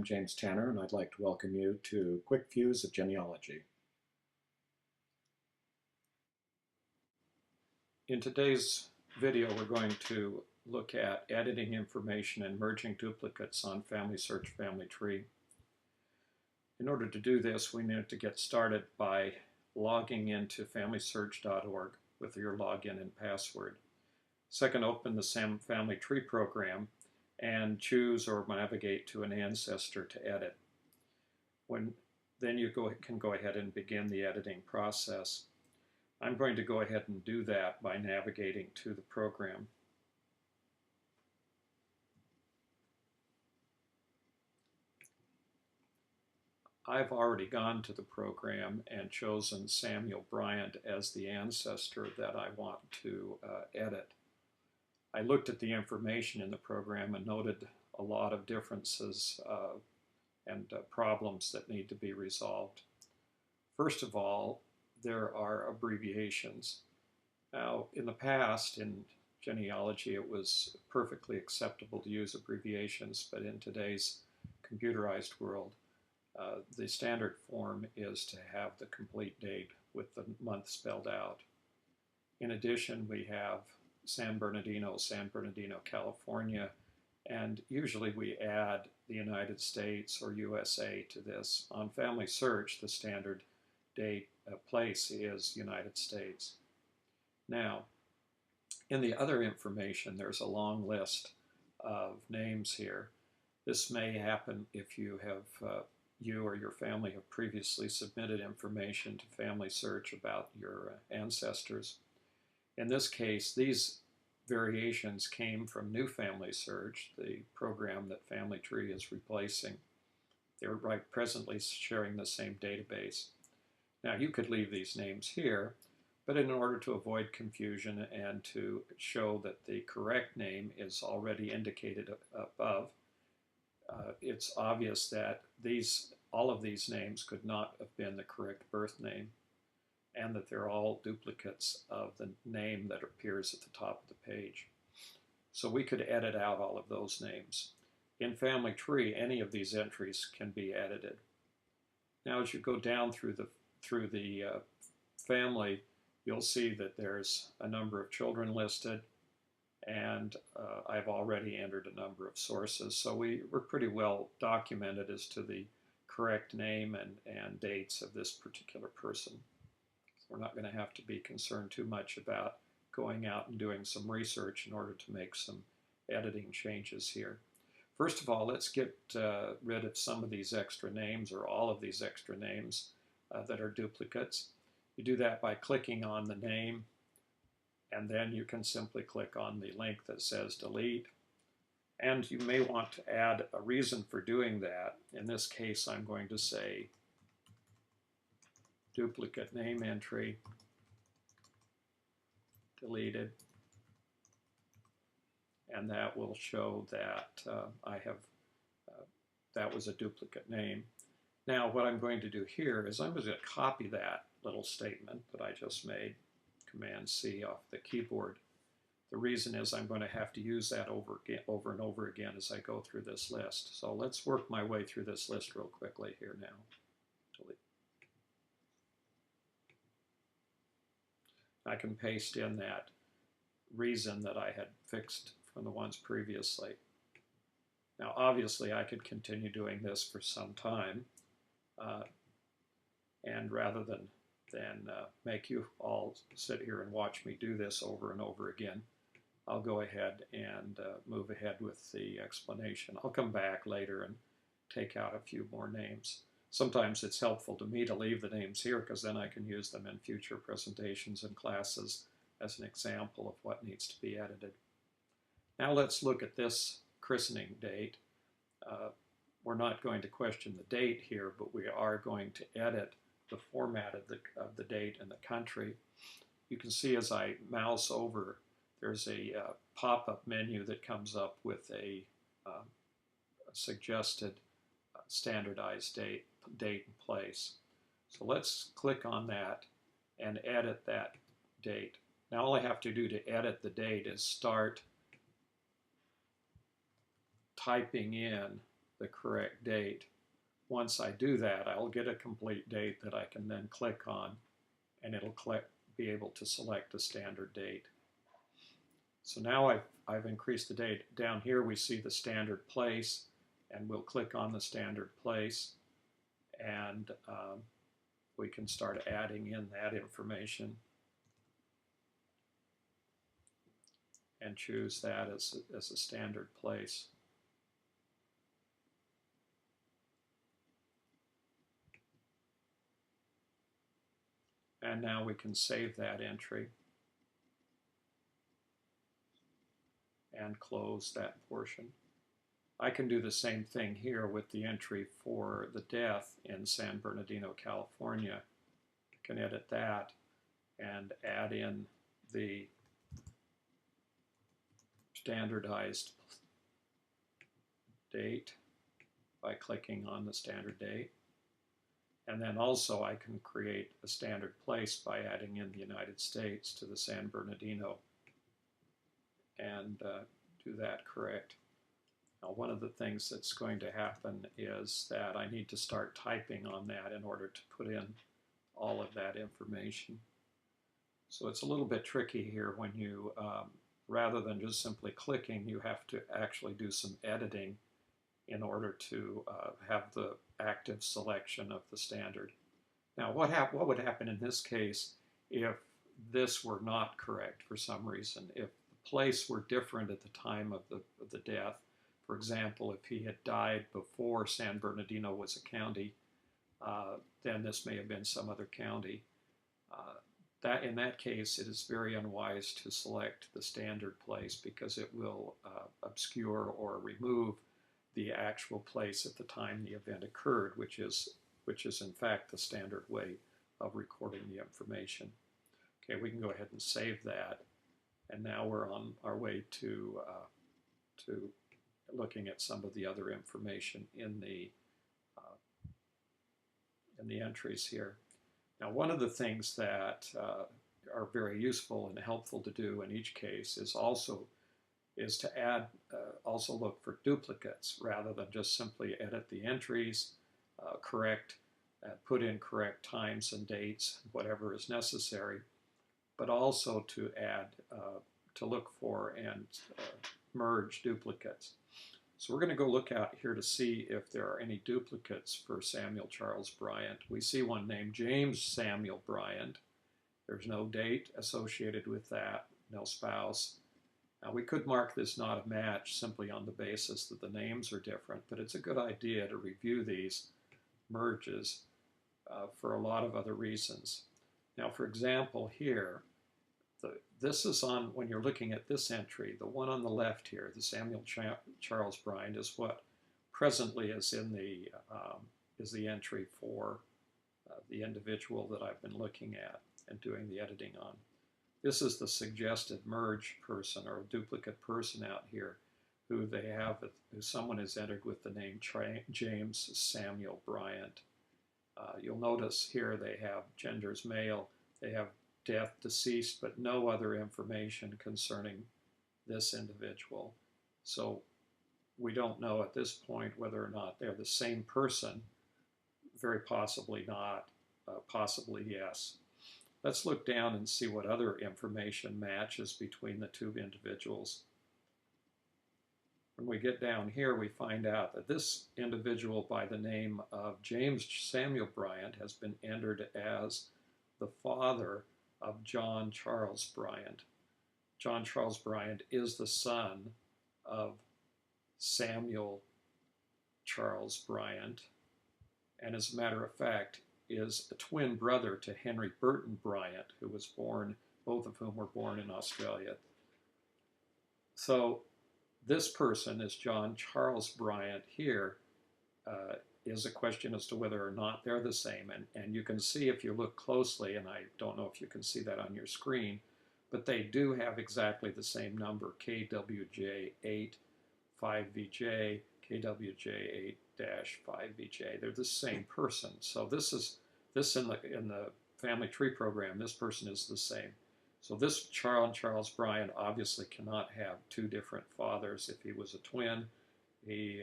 James Tanner, and I'd like to welcome you to Quick Views of Genealogy. In today's video, we're going to look at editing information and merging duplicates on FamilySearch Family Tree. In order to do this, we need to get started by logging into FamilySearch.org with your login and password. Second, open the Family Tree program and choose or navigate to an ancestor to edit. Then you can go ahead and begin the editing process. I'm going to go ahead and do that by navigating to the program. I've already gone to the program and chosen Samuel Bryant as the ancestor that I want to edit. I looked at the information in the program and noted a lot of differences and problems that need to be resolved. First of all, there are abbreviations. Now, in the past, in genealogy, it was perfectly acceptable to use abbreviations, but in today's computerized world, the standard form is to have the complete date with the month spelled out. In addition, we have San Bernardino, California, and usually we add the United States or USA to this. On FamilySearch, the standard date place is United States. Now, in the other information, there's a long list of names here. This may happen if you have you or your family have previously submitted information to FamilySearch about your ancestors. In this case, these variations came from New FamilySearch, the program that Family Tree is replacing. They're presently sharing the same database. Now, you could leave these names here, but in order to avoid confusion and to show that the correct name is already indicated above, it's obvious that all of these names could not have been the correct birth name, and that they're all duplicates of the name that appears at the top of the page. So we could edit out all of those names. In Family Tree, any of these entries can be edited. Now, as you go down through the family, you'll see that there's a number of children listed, and I've already entered a number of sources. So we're pretty well documented as to the correct name and dates of this particular person. We're not going to have to be concerned too much about going out and doing some research in order to make some editing changes here. First of all, let's get rid of some of these extra names, or all of these extra names that are duplicates. You do that by clicking on the name, and then you can simply click on the link that says delete. And you may want to add a reason for doing that. In this case, I'm going to say duplicate name entry deleted, and that will show that that was a duplicate name. Now, what I'm going to do here is I'm going to copy that little statement that I just made, Command-C off the keyboard. The reason is I'm going to have to use that over and over again as I go through this list. So let's work my way through this list real quickly here now. Delete. I can paste in that reason that I had fixed from the ones previously. Now, obviously, I could continue doing this for some time, and rather than make you all sit here and watch me do this over and over again, I'll go ahead and move ahead with the explanation. I'll come back later and take out a few more names. Sometimes it's helpful to me to leave the names here because then I can use them in future presentations and classes as an example of what needs to be edited. Now let's look at this christening date. We're not going to question the date here, but we are going to edit the format of the date and the country. You can see as I mouse over, there's a pop-up menu that comes up with a suggested standardized date and place. So let's click on that and edit that date. Now all I have to do to edit the date is start typing in the correct date. Once I do that, I'll get a complete date that I can then click on, and it'll be able to select a standard date. So now I've increased the date. Down here we see the standard place, and we'll click on the standard place, and we can start adding in that information and choose that as a standard place. And now we can save that entry and close that portion. I can do the same thing here with the entry for the death in San Bernardino, California. I can edit that and add in the standardized date by clicking on the standard date. And then also I can create a standard place by adding in the United States to the San Bernardino and do that correct. Now, one of the things that's going to happen is that I need to start typing on that in order to put in all of that information. So it's a little bit tricky here when you, rather than just simply clicking, you have to actually do some editing in order to have the active selection of the standard. Now, what would happen in this case if this were not correct for some reason? If the place were different at the time of the death, for example, if he had died before San Bernardino was a county, then this may have been some other county. In that case, it is very unwise to select the standard place because it will obscure or remove the actual place at the time the event occurred, which is in fact the standard way of recording the information. Okay, we can go ahead and save that, and now we're on our way to looking at some of the other information in the entries here. Now, one of the things that are very useful and helpful to do in each case is to add, also look for duplicates rather than just simply edit the entries, put in correct times and dates, whatever is necessary, but also to add, to look for and merge duplicates. So we're going to go look out here to see if there are any duplicates for Samuel Charles Bryant. We see one named James Samuel Bryant. There's no date associated with that, no spouse. Now, we could mark this not a match simply on the basis that the names are different, but it's a good idea to review these merges for a lot of other reasons. Now, for example, here, this is on, when you're looking at this entry, the one on the left here, the Samuel Charles Bryant, is what presently is in the entry for the individual that I've been looking at and doing the editing on. This is the suggested merge person or duplicate person out here who someone has entered with the name James Samuel Bryant. You'll notice here they have genders male, they have death, deceased, but no other information concerning this individual. So we don't know at this point whether or not they're the same person. Very possibly not, possibly yes. Let's look down and see what other information matches between the two individuals. When we get down here, we find out that this individual by the name of James Samuel Bryant has been entered as the father of John Charles Bryant. John Charles Bryant is the son of Samuel Charles Bryant, and as a matter of fact, is a twin brother to Henry Burton Bryant, who was born, both of whom were born in Australia. So this person is John Charles Bryant here, is a question as to whether or not they're the same. And you can see if you look closely, and I don't know if you can see that on your screen, but they do have exactly the same number, KWJ8 5VJ, KWJ8-5VJ. They're the same person. So this in the family tree program, this person is the same. So this Charles Bryant obviously cannot have two different fathers. If he was a twin, he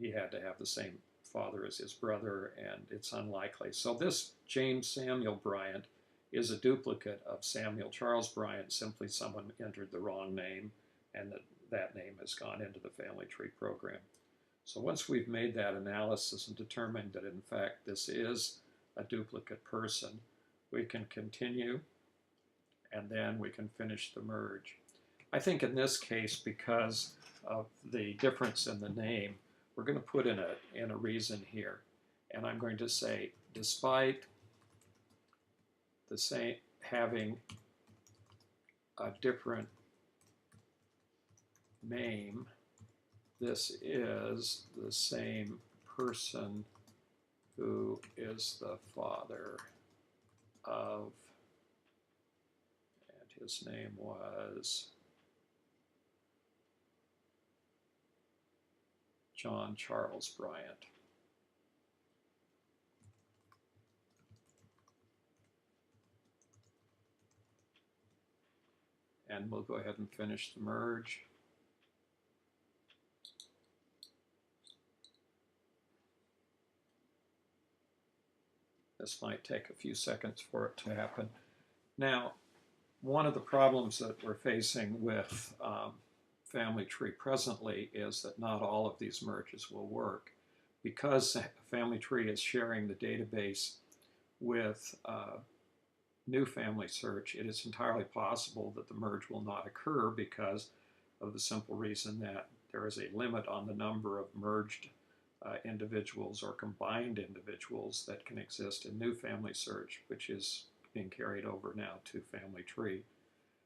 he had to have the same father as his brother, and it's unlikely. So this James Samuel Bryant is a duplicate of Samuel Charles Bryant. Simply someone entered the wrong name, and that name has gone into the family tree program. So once we've made that analysis and determined that in fact this is a duplicate person, we can continue, and then we can finish the merge. I think in this case, because of the difference in the name, we're going to put in a reason here. And I'm going to say, despite the same having a different name, this is the same person who is the father of, and his name was John Charles Bryant. And we'll go ahead and finish the merge. This might take a few seconds for it to happen. Now, one of the problems that we're facing with Family Tree presently is that not all of these merges will work. Because Family Tree is sharing the database with new FamilySearch, it is entirely possible that the merge will not occur because of the simple reason that there is a limit on the number of merged individuals or combined individuals that can exist in new FamilySearch, which is being carried over now to Family Tree.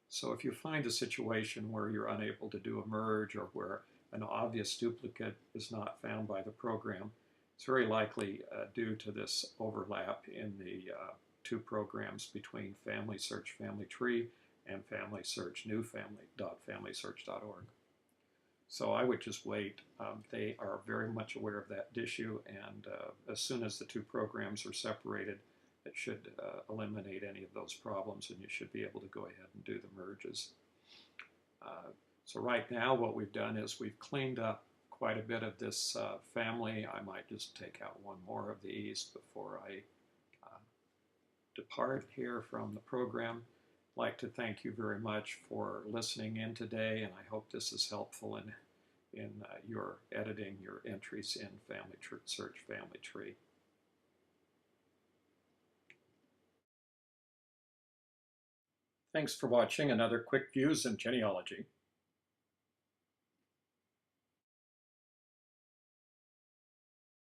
So if you find a situation where you're unable to do a merge or where an obvious duplicate is not found by the program, it's very likely due to this overlap in the two programs between FamilySearch Family Tree and FamilySearch newfamily.familysearch.org. So I would just wait. They are very much aware of that issue, and as soon as the two programs are separated, it should eliminate any of those problems, and you should be able to go ahead and do the merges. So right now what we've done is we've cleaned up quite a bit of this family. I might just take out one more of these before I depart here from the program. I'd like to thank you very much for listening in today, and I hope this is helpful in your editing your entries in FamilySearch Family Tree. Thanks for watching another Quick Views in Genealogy.